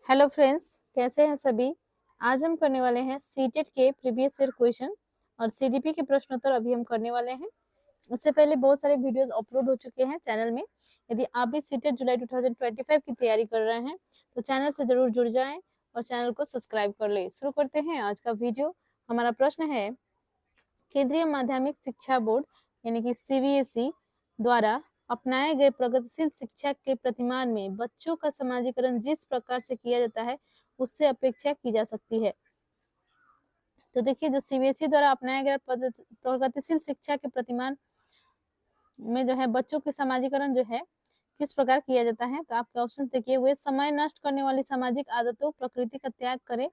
Hello friends, कैसे हैं सभी। आज हम करने वाले हैं सीटेट के प्रीवियस ईयर क्वेश्चन और सीडीपी के प्रश्नोत्तर अभी हम करने वाले हैं। इससे पहले बहुत सारे वीडियोस अपलोड हो चुके हैं चैनल में। यदि आप भी सीटेट जुलाई 2025 की तैयारी कर रहे हैं तो चैनल से जरूर जुड़ जाएं और चैनल को सब्सक्राइब कर ले। शुरू करते हैं आज का वीडियो। हमारा प्रश्न है, केंद्रीय माध्यमिक शिक्षा बोर्ड यानी कि सीबीएसई द्वारा अपनाए गए प्रगतिशील शिक्षा के प्रतिमान में बच्चों का समाजीकरण जिस प्रकार से किया जाता है उससे अपेक्षा की जा सकती है। तो देखिए, जो सीबीएसई द्वारा अपनाया गया प्रगतिशील शिक्षा के प्रतिमान में जो है बच्चों के समाजीकरण जो है किस प्रकार किया जाता है, तो आपके ऑप्शन देखिए। वे समय नष्ट करने वाली सामाजिक आदतों प्रकृति का त्याग करें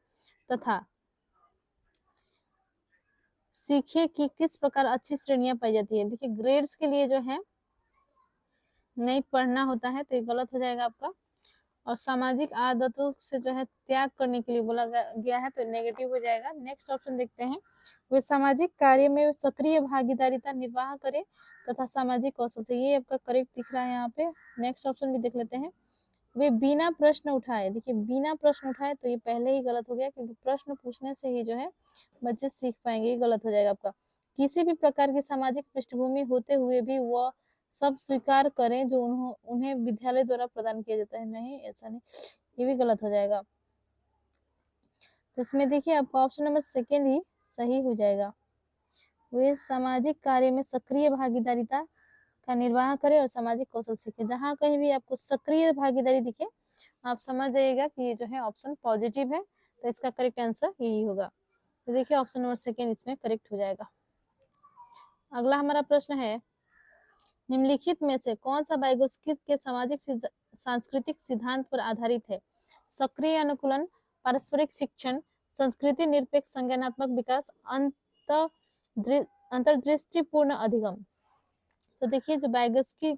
तथा सीखे कि किस प्रकार अच्छी श्रेणियां पाई जाती है। देखिए, ग्रेड्स के लिए जो है नहीं पढ़ना होता है तो ये गलत हो जाएगा आपका। और सामाजिक आदतों से जो है त्याग करने के लिए बोला गया है तो नेगेटिव हो जाएगा। नेक्स्ट ऑप्शन देखते हैं, वे सामाजिक कार्य में सक्रिय भागीदारिता निर्वाह करे तथा सामाजिक कौशल से, ये आपका करेक्ट दिख रहा है यहाँ पे। नेक्स्ट ऑप्शन भी देख लेते हैं, वे बिना प्रश्न उठाए। देखिए, बिना प्रश्न उठाए तो ये पहले ही गलत हो गया, क्योंकि प्रश्न पूछने से ही जो है बच्चे सीख पाएंगे, ये गलत हो जाएगा आपका। किसी भी प्रकार की सामाजिक पृष्ठभूमि होते हुए भी वह सब स्वीकार करें जो उन्हें विद्यालय द्वारा प्रदान किया जाता है। नहीं, ऐसा नहीं, ये भी गलत हो जाएगा। तो इसमें देखिए आपका ऑप्शन नंबर सेकेंड ही सही हो जाएगा। वे सामाजिक कार्य में सक्रिय भागीदारिता का निर्वाह करें और सामाजिक कौशल सीखे। जहाँ कहीं भी आपको सक्रिय भागीदारी दिखे आप समझ जाइएगा कि ये जो है ऑप्शन पॉजिटिव है, तो इसका करेक्ट आंसर यही होगा। तो देखिए ऑप्शन नंबर सेकेंड इसमें करेक्ट हो जाएगा। अगला हमारा प्रश्न है, निम्नलिखित में से कौन सा वाइगोत्स्की के सामाजिक सांस्कृतिक सिद्धांत पर आधारित है? सक्रिय अनुकूलन, पारस्परिक शिक्षण, संस्कृति निरपेक्ष संज्ञानात्मक विकास, अंतर्दृष्टिपूर्ण अधिगम। तो देखिए, जो वाइगोत्स्की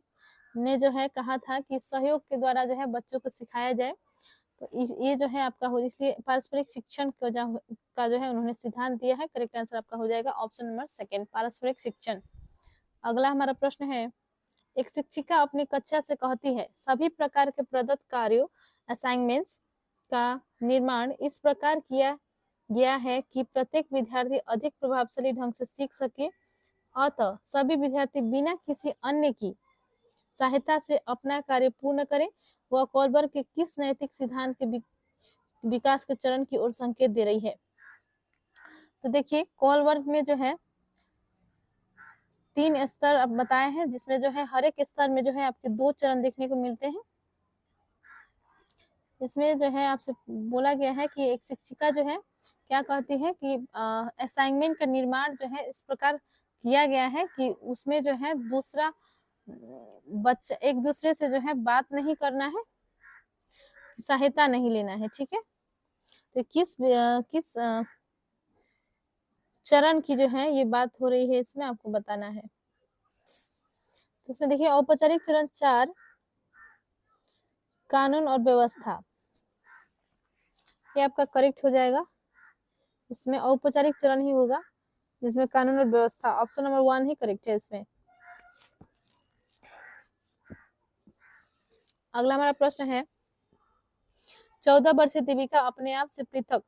ने जो है कहा था कि सहयोग के द्वारा जो है बच्चों को सिखाया जाए, तो ये जो है आपका हो, इसलिए पारस्परिक शिक्षण का जो है उन्होंने सिद्धांत दिया है। करेक्ट आंसर आपका हो जाएगा ऑप्शन नंबर सेकेंड, पारस्परिक शिक्षण। अगला हमारा प्रश्न है, एक शिक्षिका अपनी कक्षा से कहती है, सभी प्रकार के प्रदत्त कार्यों असाइनमेंट्स का निर्माण इस प्रकार किया गया है कि प्रत्येक विद्यार्थी अधिक प्रभावशाली ढंग से सीख सके, अतः सभी विद्यार्थी बिना किसी अन्य की सहायता से अपना कार्य पूर्ण करें। वह कोलबर्ग के किस नैतिक सिद्धांत के विकास के चरण की ओर संकेत दे रही है? तो देखिए, कोलबर्ग ने जो है 3 स्तर अब बताए हैं, जिसमें जो है हर एक स्तर में जो है आपके 2 चरण देखने को मिलते हैं। इसमें जो है आपसे बोला गया है कि एक शिक्षिका जो है क्या कहती है कि असाइनमेंट का निर्माण जो है इस प्रकार किया गया है कि उसमें जो है दूसरा बच्चा एक दूसरे से जो है बात नहीं करना है, सहायता नहीं लेना है। ठीक है, तो किस चरण की जो है ये बात हो रही है इसमें आपको बताना है। तो इसमें देखिए, औपचारिक चरण 4 कानून और व्यवस्था, ये आपका करेक्ट हो जाएगा। इसमें औपचारिक चरण ही होगा जिसमें कानून और व्यवस्था, ऑप्शन नंबर 1 ही करेक्ट है इसमें। अगला हमारा प्रश्न है, 14 वर्षीय देविका अपने आप से पृथक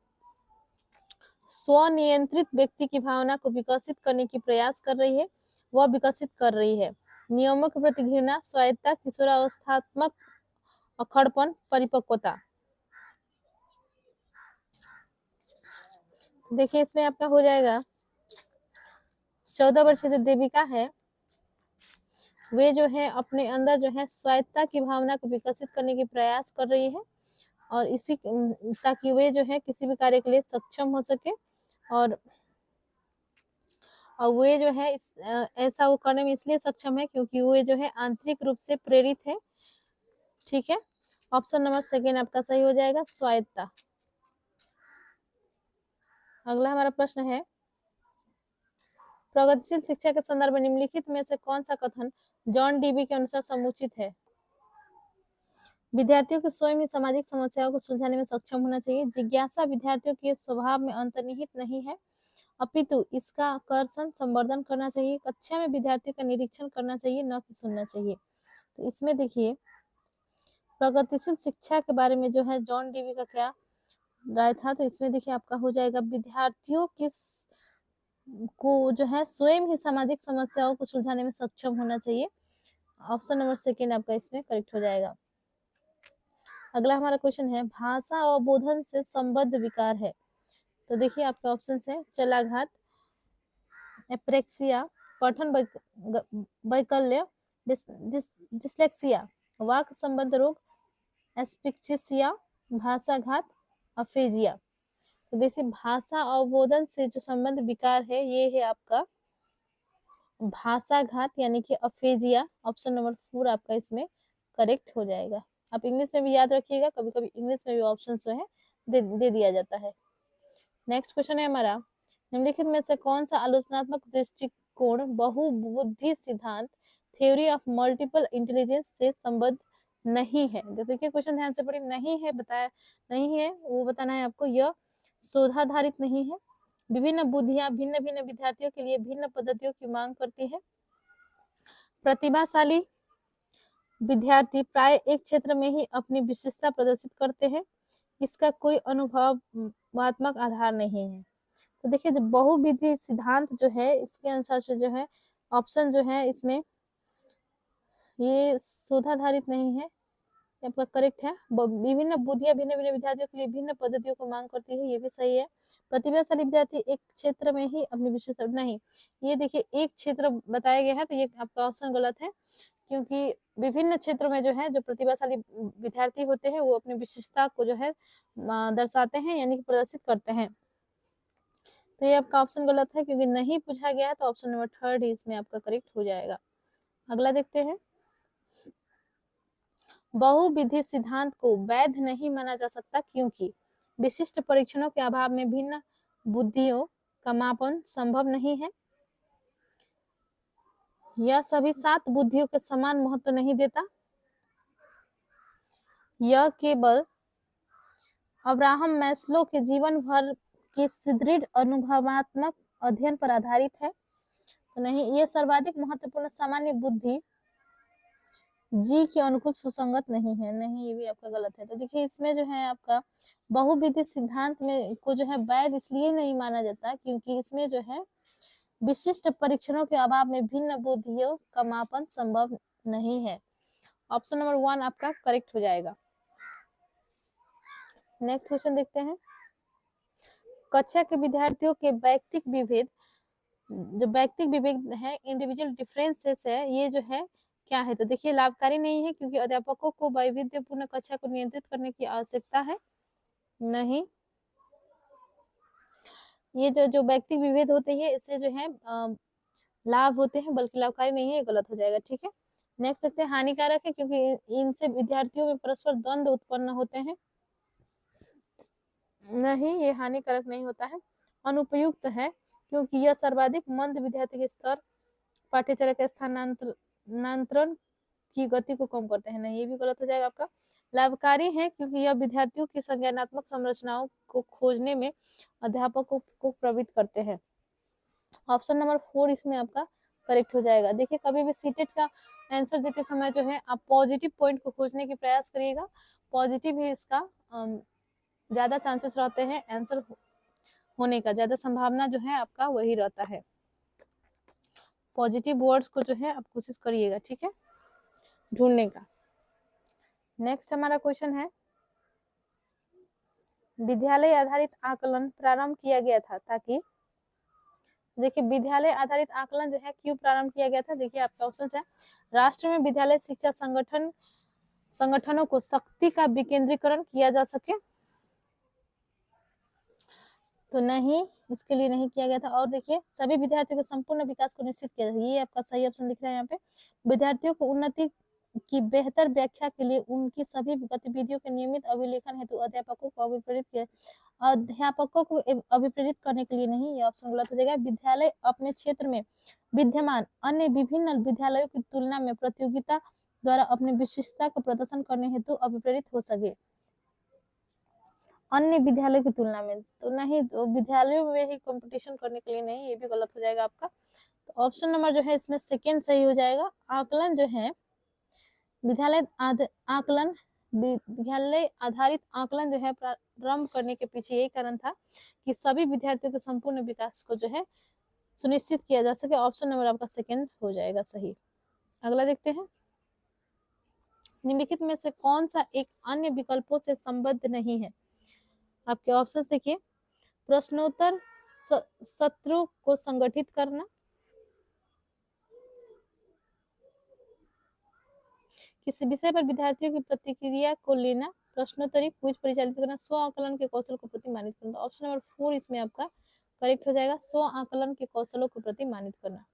स्वनियंत्रित व्यक्ति की भावना को विकसित करने की प्रयास कर रही है। वह विकसित कर रही है नियमों के प्रति घृणा, स्वायत्ता, किशोरावस्थात्मक अखड़पन, परिपक्वता। देखिए, इसमें आपका हो जाएगा 14 वर्षीय जो देविका है वे जो है अपने अंदर जो है स्वायत्ता की भावना को विकसित करने की प्रयास कर रही है, और इसी ताकि वे जो है किसी भी कार्य के लिए सक्षम हो सके, और वे जो है ऐसा वो करने में इसलिए सक्षम है क्योंकि वे जो है आंतरिक रूप से प्रेरित है। ठीक है, ऑप्शन नंबर सेकेंड आपका सही हो जाएगा, स्वायत्ता। अगला हमारा प्रश्न है, प्रगतिशील शिक्षा के संदर्भ में निम्नलिखित में से कौन सा कथन जॉन डीबी के अनुसार समुचित है? विद्यार्थियों को स्वयं ही सामाजिक समस्याओं को सुलझाने में सक्षम होना चाहिए। जिज्ञासा विद्यार्थियों के स्वभाव में अंतर्निहित नहीं है, अपितु इसका आकर्षण संवर्धन करना चाहिए। कक्षा में विद्यार्थियों का निरीक्षण करना चाहिए, न कि सुनना चाहिए। तो इसमें देखिए प्रगतिशील शिक्षा के बारे में जो है जॉन डीवी का क्या राय था, तो इसमें देखिए आपका हो जाएगा विद्यार्थियों को जो है स्वयं ही सामाजिक समस्याओं को सुलझाने में सक्षम होना चाहिए। ऑप्शन नंबर सेकेंड आपका इसमें करेक्ट हो जाएगा। अगला हमारा क्वेश्चन है भाषा अवबोधन से संबद्ध विकार है, तो देखिए आपका ऑप्शन है चलाघात, एप्रेक्सिया, पठन वैकल्य, डिस्लेक्सिया, वाक संबंध रोग, एस्पिक्सिया, भाषाघात, अफेजिया। तो देखिए भाषा अवबोधन से जो संबंध विकार है ये है आपका भाषाघात यानी कि अफेजिया। ऑप्शन नंबर 4 आपका इसमें करेक्ट हो जाएगा। आप इंग्लिश में भी याद रखिएगा, कभी कभी इंग्लिश में भी ऑप्शन जो है दे दिया जाता है। नेक्स्ट क्वेश्चन है हमारा निम्नलिखित में से कौन सा आलोचनात्मक दृष्टिकोण बहुबुद्धि सिद्धांत थ्योरी ऑफ मल्टीपल इंटेलिजेंस से संबद्ध नहीं है। तो देखिए क्वेश्चन ध्यान से पढ़िए, नहीं है बताया, नहीं है वो बताना है आपको। यह शोधाधारित नहीं है, विभिन्न बुद्धियां भिन्न भिन्न विद्यार्थियों के लिए भिन्न पद्धतियों की मांग करती है, प्रतिभाशाली विद्यार्थी प्राय एक क्षेत्र में ही अपनी विशेषता प्रदर्शित करते हैं, इसका कोई अनुभवात्मक आधार नहीं है। तो देखिए जो बहुविधि सिद्धांत जो है इसके अनुसार से जो है ऑप्शन जो है इसमें ये शोधाधारित नहीं है, आपका करेक्ट है। विभिन्न बुद्धियां भिन्न भिन्न विद्यार्थियों के लिए भिन्न पद्धतियों को मांग करती है, ये भी सही है। प्रतिभाशाली विद्यार्थी एक क्षेत्र में ही अपनी विशेषता नहीं, ये देखिए एक क्षेत्र बताया गया है, तो ये आपका ऑप्शन गलत है, क्योंकि विभिन्न क्षेत्रों में जो है जो प्रतिभाशाली विद्यार्थी होते हैं वो अपनी विशेषता को जो है दर्शाते हैं यानी कि प्रदर्शित करते हैं। तो ये आपका ऑप्शन गलत है क्योंकि नहीं पूछा गया है, तो ऑप्शन नंबर 3 ही इसमें आपका करेक्ट हो जाएगा। अगला देखते हैं, बहुविधि सिद्धांत को वैध नहीं माना जा सकता क्योंकि विशिष्ट परीक्षणों के अभाव में भिन्न बुद्धियों का मापन संभव नहीं है, यह सभी 7 बुद्धियों के समान महत्व नहीं देता, यह केवल अब्राहम मैस्लो के जीवन भर के सुदृढ़ अनुभवात्मक अध्ययन पर आधारित है, तो नहीं, ये सर्वाधिक महत्वपूर्ण सामान्य बुद्धि जी के अनुकूल सुसंगत नहीं है, नहीं ये भी आपका गलत है। तो देखिए इसमें जो है आपका बहुविधि सिद्धांत में को जो है वैध इसलिए नहीं माना जाता क्योंकि इसमें जो है विशिष्ट परीक्षणों के अभाव में भिन्न बुद्धियों का मापन संभव नहीं है। ऑप्शन नंबर 1 आपका करेक्ट हो जाएगा। नेक्स्ट क्वेश्चन देखते हैं, कक्षा के विद्यार्थियों के वैयक्तिक विभेद, जो वैयक्तिक विभेद है इंडिविजुअल डिफरेंसेस है, ये जो है क्या है, तो देखिए लाभकारी नहीं है क्योंकि अध्यापकों को वैविध्यपूर्ण कक्षा को नियंत्रित करने की आवश्यकता है, नहीं, ये जो वैयक्तिक विभेद होते हैं इससे जो है लाभ होते हैं बल्कि लाभकारी नहीं है, ये गलत हो जाएगा। ठीक है, नेक्स्ट देखते हैं, हानिकारक है क्योंकि इनसे विद्यार्थियों में परस्पर द्वंद्व उत्पन्न होते हैं, नहीं ये हानिकारक नहीं होता है। अनुपयुक्त है क्योंकि यह सर्वाधिक मंद विद्यार्थी के स्तर पाठ्यचर्या के स्थानांतरण की गति को कम करते हैं, नहीं ये भी गलत हो जाएगा आपका। लाभकारी है क्योंकि यह विद्यार्थियों की संज्ञानात्मक संरचनाओं को खोजने में अध्यापकों को प्रवृत्त करते हैं। ऑप्शन नंबर 4 इसमें आपका करेक्ट हो जाएगा। देखिए कभी भी सीटेट का आंसर देते समय जो है आप पॉजिटिव पॉइंट को खोजने की प्रयास करिएगा, पॉजिटिव ही इसका ज्यादा चांसेस रहते हैं आंसर होने का, ज्यादा संभावना जो है आपका वही रहता है, पॉजिटिव वर्ड्स को जो है आप कोशिश करिएगा, ठीक है, ढूंढने का। नेक्स्ट हमारा क्वेश्चन है, विद्यालय आधारित आकलन प्रारंभ किया गया था ताकि, देखिए विद्यालय आधारित आकलन जो है क्यों प्रारंभ किया गया था, देखिए आपका ऑप्शन है राष्ट्र में विद्यालय शिक्षा संगठनों को शक्ति का विकेंद्रीकरण किया जा सके, तो नहीं इसके लिए नहीं किया गया था। और देखिए सभी विद्यार्थियों के संपूर्ण विकास को निश्चित किया जाए, ये आपका सही ऑप्शन दिख रहा है यहाँ पे। विद्यार्थियों को उन्नति की बेहतर व्याख्या के लिए उनकी सभी गतिविधियों के नियमित अभिलेखन हेतु अध्यापकों को अभिप्रेरित करने के लिए नहीं, ये ऑप्शन गलत हो जाएगा। विद्यालय अपने क्षेत्र में विद्यमान अन्य विभिन्न विद्यालयों की तुलना में प्रतियोगिता द्वारा अपनी विशिष्टता को प्रदर्शन करने हेतु अभिप्रेरित हो सके, अन्य विद्यालयों की तुलना में, तो नहीं, तो विद्यालयों में ही कंपटीशन करने के लिए नहीं, ये भी गलत हो जाएगा आपका। तो ऑप्शन नंबर जो है इसमें सेकंड सही हो जाएगा। आकलन जो है विद्यालय आकलन विद्यालय आधारित आकलन जो है प्रारंभ करने के पीछे यही कारण था कि सभी विद्यार्थियों के संपूर्ण विकास को जो है सुनिश्चित किया जा सके। ऑप्शन नंबर आपका सेकंड हो जाएगा सही। अगला देखते हैं, निम्नलिखित में से कौन सा एक अन्य विकल्पों से संबद्ध नहीं है। आपके ऑप्शंस देखिए, प्रश्नोत्तर सत्रों को संगठित करना, किसी विषय पर विद्यार्थियों की प्रतिक्रिया को लेना, प्रश्नोत्तरी क्विज परिचालित करना, स्व आकलन के कौशल को प्रतिमानित करना। ऑप्शन नंबर 4 इसमें आपका करेक्ट हो जाएगा, स्व आकलन के कौशलों को प्रतिमानित करना।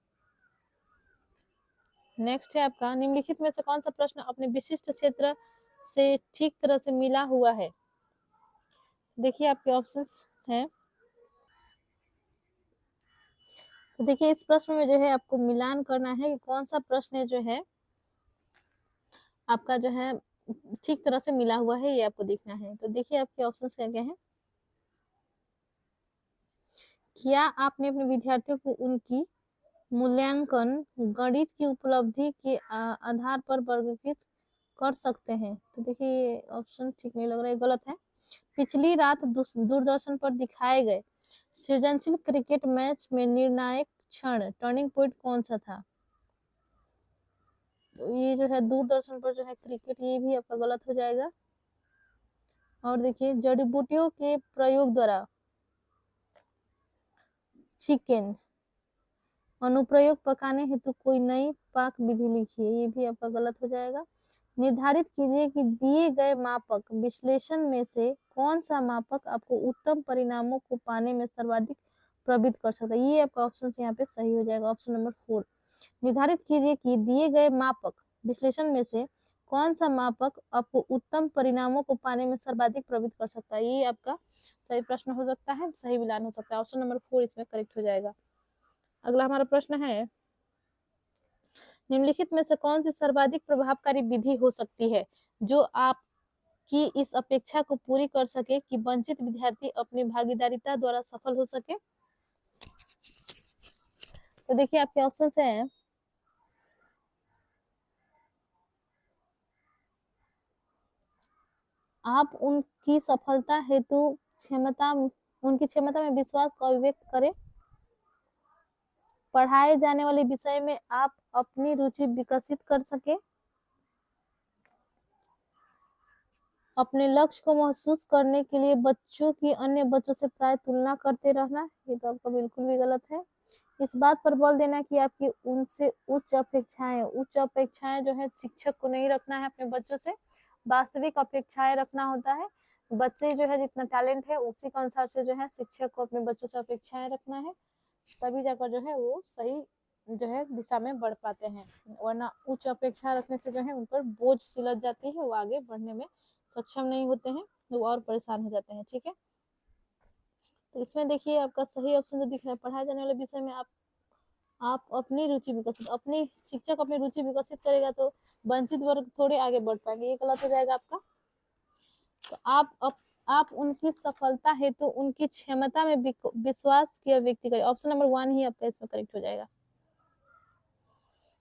नेक्स्ट है आपका, निम्नलिखित में से कौन सा प्रश्न अपने विशिष्ट क्षेत्र से ठीक तरह से मिला हुआ है। देखिए आपके ऑप्शंस हैं, तो देखिए इस प्रश्न में जो है आपको मिलान करना है कि कौन सा प्रश्न जो है आपका जो है ठीक तरह से मिला हुआ है, ये आपको देखना है। तो देखिए आपके ऑप्शंस क्या क्या हैं। क्या आपने अपने विद्यार्थियों को उनकी मूल्यांकन गणित की उपलब्धि के आधार पर वर्गीकृत कर सकते हैं। तो देखिए ये ऑप्शन ठीक नहीं लग रहा है, गलत है। पिछली रात दूरदर्शन पर दिखाए गए सृजनशील क्रिकेट मैच में निर्णायक क्षण टर्निंग पॉइंट कौन सा था। तो ये जो है दूरदर्शन पर जो है क्रिकेट, ये भी आपका गलत हो जाएगा। और देखिए, जड़ी बूटियों के प्रयोग द्वारा चिकन अनुप्रयोग पकाने हेतु कोई नई पाक विधि लिखिए, ये भी आपका गलत हो जाएगा। निर्धारित कीजिए कि दिए गए मापक विश्लेषण में से कौन सा मापक आपको उत्तम परिणामों को पाने में सर्वाधिक प्रभावित कर सकता है, ये आपका ऑप्शन यहाँ पे सही हो जाएगा, ऑप्शन नंबर 4। निर्धारित कीजिए कि दिए गए मापक विश्लेषण में से कौन सा मापक आपको उत्तम परिणामों को पाने में सर्वाधिक प्रभावित कर सकता है, ये आपका सही प्रश्न हो सकता है, सही मिलान हो सकता है। ऑप्शन नंबर 4 इसमें करेक्ट हो जाएगा। अगला हमारा प्रश्न है, निम्नलिखित में से कौन सी सर्वाधिक प्रभावकारी विधि हो सकती है जो आपकी इस अपेक्षा को पूरी कर सके कि वंचित विद्यार्थी अपनी भागीदारिता द्वारा सफल हो सके। तो देखिए आपके ऑप्शन हैं, आप उनकी सफलता हेतु उनकी क्षमता में विश्वास को अभिव्यक्त करें, पढ़ाए जाने वाले विषय में आप अपनी रुचि विकसित कर सके, अपने लक्ष्य को महसूस करने के लिए बच्चों की अन्य बच्चों से प्राय तुलना करते रहना, ये तो आपका बिल्कुल भी गलत है। इस बात पर बल देना कि आपकी उनसे उच्च अपेक्षाएं जो है शिक्षक को नहीं रखना है, अपने बच्चों से वास्तविक अपेक्षाएं रखना होता है। बच्चे जो है जितना टैलेंट है उसी के अनुसार से जो है शिक्षक को अपने बच्चों से अपेक्षाएं रखना है, तभी जाकर जो है वो सही जो है दिशा में बढ़ पाते हैं, वरना उच्च अपेक्षा रखने से जो है उन पर बोझ सिलझ जाती है, वो आगे बढ़ने में सक्षम नहीं होते हैं, वो और परेशान हो जाते हैं। ठीक है, तो इसमें देखिए आपका सही ऑप्शन जो दिख रहा है, पढ़ाए जाने वाले विषय में आप अपनी रुचि विकसित, अपनी शिक्षक अपनी रुचि विकसित करेगा तो वंचित वर्ग थोड़े आगे बढ़ पाएंगे, ये गलत हो जाएगा आपका। तो आप उनकी सफलता हेतु उनकी क्षमता में विश्वास की अभिव्यक्ति करें, ऑप्शन नंबर 1 ही आपका इसमें करेक्ट हो जाएगा।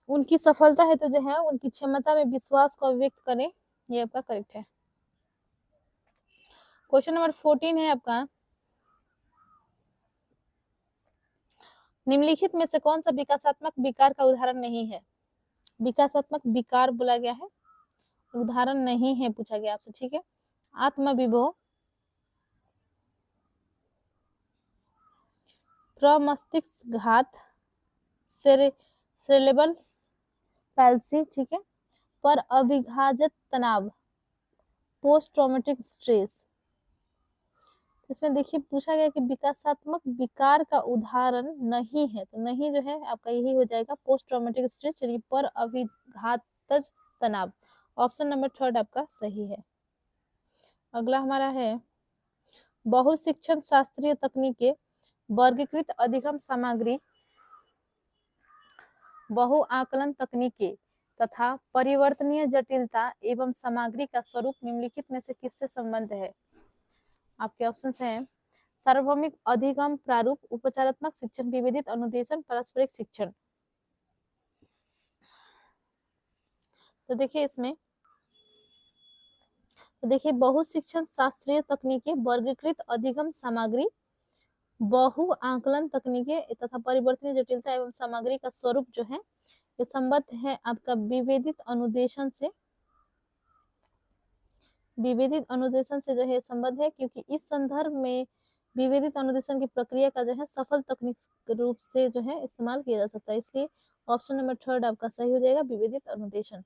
उनकी सफलता हेतु जो है उनकी क्षमता में विश्वास को अभिव्यक्त करें, ये आपका करेक्ट है। क्वेश्चन नंबर 14 है आपका, निम्नलिखित में से कौन सा विकासात्मक विकार का उदाहरण नहीं है। विकासात्मक विकार बोला गया है, उदाहरण नहीं है पूछा गया आपसे। ठीक है, आत्मविभव, प्रमस्तिष्क घात, सेरेब्रल पैल्सी, ठीक है, पर अभिघाजक तनाव, पोस्ट ट्रॉमेटिक स्ट्रेस। इसमें देखिए पूछा गया कि विकासात्मक विकार का उदाहरण नहीं है, तो नहीं जो है आपका यही हो जाएगा, पोस्ट ट्रॉमेटिक स्ट्रेस यानी पर अभिघातज तनाव, ऑप्शन नंबर 3 आपका सही है। अगला हमारा है, बहुशिक्षण शास्त्रीय तकनीकें वर्गीकृत अधिगम सामग्री, बहु आकलन तकनीकें तथा परिवर्तनीय जटिलता एवं सामग्री का स्वरूप निम्नलिखित में से किससे संबंध है। आपके ऑप्शंस हैं, सार्वभौमिक अधिगम प्रारूप, उपचारात्मक शिक्षण, विभेदित अनुदेशन, पारस्परिक शिक्षण। तो देखिए इसमें तो देखिए, बहुशिक्षण शास्त्रीय तकनीकें, वर्गीकृत अधिगम सामग्री, बहु आकलन तकनीकें तथा परिवर्तनीय जटिलता एवं सामग्री का स्वरूप जो है ये संबद्ध है आपका विभेदित अनुदेशन से। विभेदित अनुदेशन से जो है संबद्ध है, क्योंकि इस संदर्भ में विभेदित अनुदेशन की प्रक्रिया का जो है सफल तकनीक रूप से जो है इस्तेमाल किया जा सकता है, इसलिए ऑप्शन नंबर 3 आपका सही हो जाएगा, विभेदित अनुदेशन।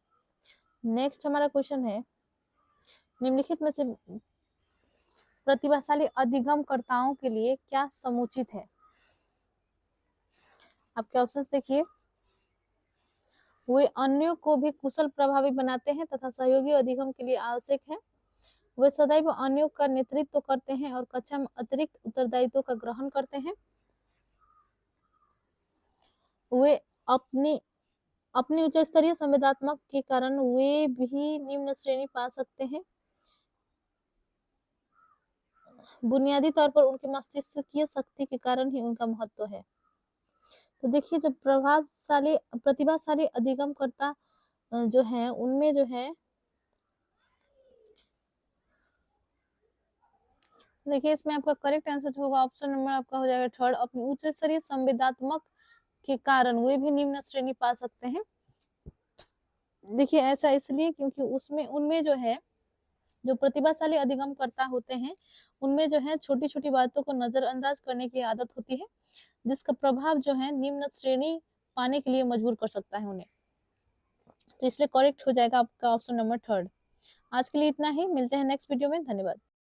नेक्स्ट हमारा क्वेश्चन है, निम्नलिखित में से प्रतिभाशाली अधिगमकर्ताओं के लिए क्या समुचित है? आपके ऑप्शंस देखिए, वे अन्यों को भी कुशल प्रभावी बनाते हैं तथा सहयोगी अधिगम के लिए आवश्यक है। वे सदैव अन्यों का नेतृत्व करते हैं और कक्षा में अतिरिक्त उत्तरदायित्व का ग्रहण करते हैं। वे अपनी उच्च स्तरीय संवेदनात्मक के कारण वे भी निम्न श्रेणी पा सकते हैं। बुनियादी तौर पर उनके मस्तिष्कीय शक्ति के कारण ही उनका महत्व है। तो देखिए, जब प्रतिभाशाली अधिगमकर्ता जो है उनमें जो है, देखिए इसमें आपका करेक्ट आंसर जो होगा ऑप्शन नंबर आपका हो जाएगा 3, अपनी उच्च स्तरीय संवेदनात्मक के कारण वे भी निम्न श्रेणी पा सकते हैं। देखिए ऐसा इसलिए क्योंकि उसमें उनमें जो है, जो प्रतिभाशाली अधिगमकर्ता होते हैं उनमें जो है छोटी छोटी बातों को नजरअंदाज करने की आदत होती है, जिसका प्रभाव जो है निम्न श्रेणी पाने के लिए मजबूर कर सकता है उन्हें। तो इसलिए करेक्ट हो जाएगा आपका ऑप्शन नंबर 3। आज के लिए इतना ही, मिलते हैं नेक्स्ट वीडियो में, धन्यवाद।